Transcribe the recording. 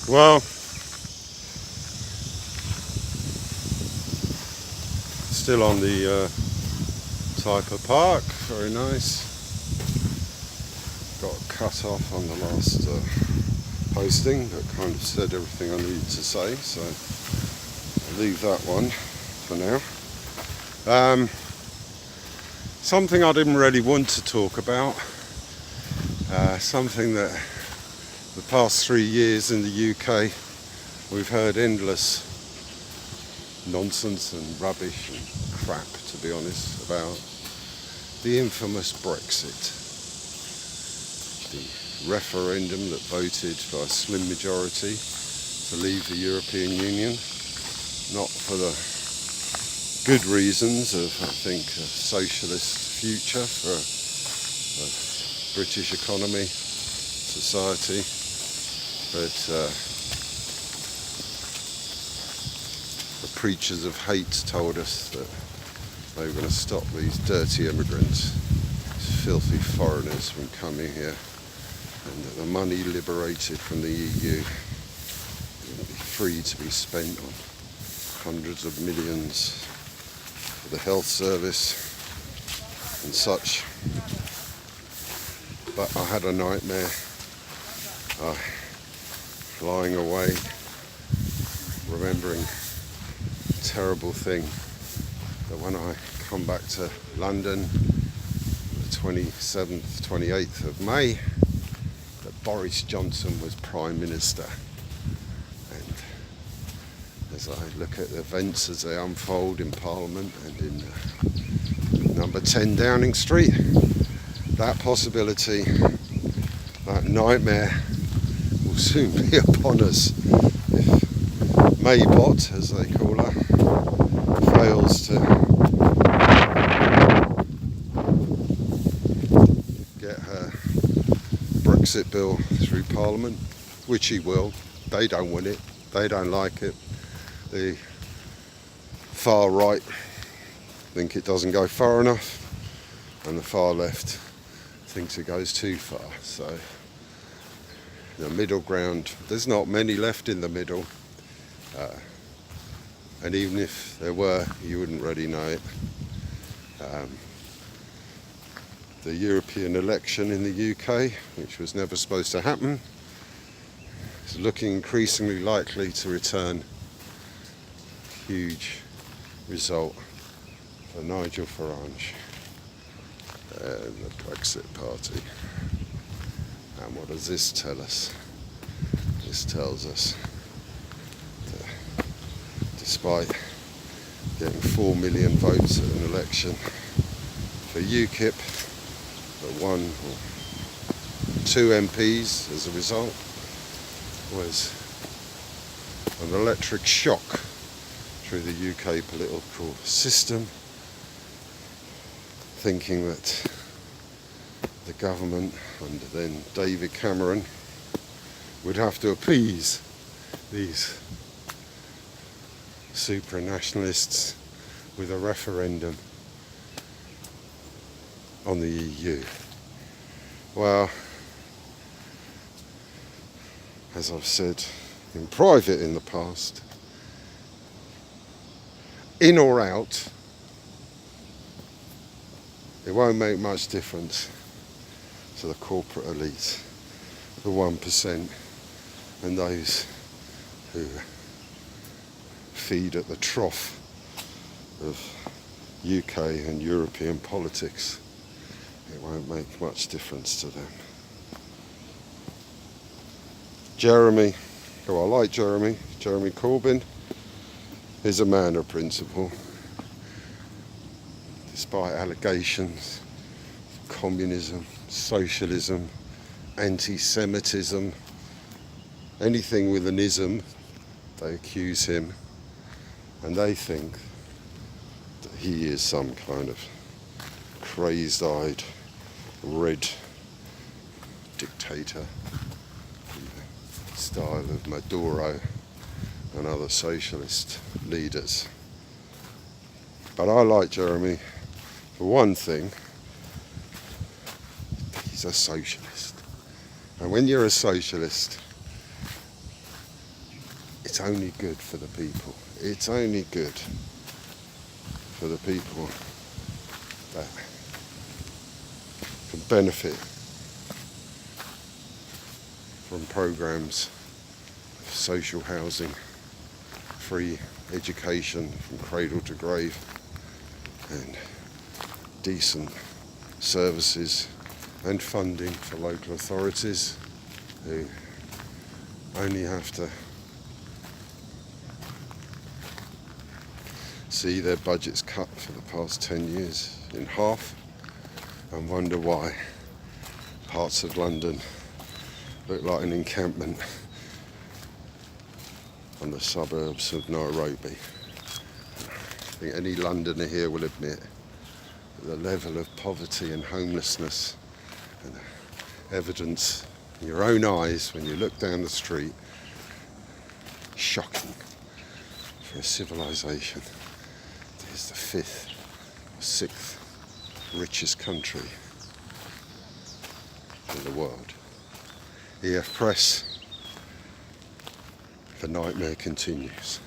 Well, still on the Typer Park, very nice. Got cut off on the last posting, but kind of said everything I needed to say, so I'll leave that one for now. Something I didn't really want to talk about, something that the past 3 years in the UK we've heard endless nonsense and rubbish and crap, to be honest, about the infamous Brexit. The referendum that voted by a slim majority to leave the European Union, not for the good reasons of, I think, a socialist future for a British economy, society, but the preachers of hate told us that they were going to stop these dirty immigrants, these filthy foreigners from coming here, and that the money liberated from the EU would be free to be spent on hundreds of millions for the health service and such. But I had a nightmare, flying away, remembering a terrible thing, that when I come back to London the 27th, 28th of May, that Boris Johnson was Prime Minister. And as I look at the events as they unfold in Parliament and in number 10 Downing Street, that possibility, that nightmare will soon be upon us if Maybot, as they call her, fails to get her Brexit bill through Parliament, which he will. They don't want it, they don't like it. The far right think it doesn't go far enough, and the far left thinks it goes too far. So the middle ground, there's not many left in the middle, and even if there were, you wouldn't really know it. The European election in the UK, which was never supposed to happen, is looking increasingly likely to return. Huge result for Nigel Farage and the Brexit Party. And what does this tell us? This tells us that despite getting 4 million votes at an election for UKIP, but 1 or 2 MPs as a result, was an electric shock through the UK political system, thinking that the government under then David Cameron would have to appease these supranationalists with a referendum on the EU. Well, as I've said in private in the past, in or out, it won't make much difference to the corporate elite, the 1%, and those who feed at the trough of UK and European politics. It won't make much difference to them. Jeremy Corbyn is a man of principle, despite allegations of communism, socialism, anti-Semitism, anything with an ism, they accuse him, and they think that he is some kind of crazed-eyed red dictator in the style of Maduro and other socialist leaders. But I like Jeremy for one thing. He's a socialist, and when you're a socialist, it's only good for the people. It's only good for the people that can benefit from programs of social housing, free education from cradle to grave, and decent services and funding for local authorities who only have to see their budgets cut for the past 10 years in half and wonder why parts of London look like an encampment on the suburbs of Nairobi. I think any Londoner here will admit that the level of poverty and homelessness and evidence in your own eyes when you look down the street, shocking for a civilization that is the 5th or 6th richest country in the world. EF Press, the nightmare continues.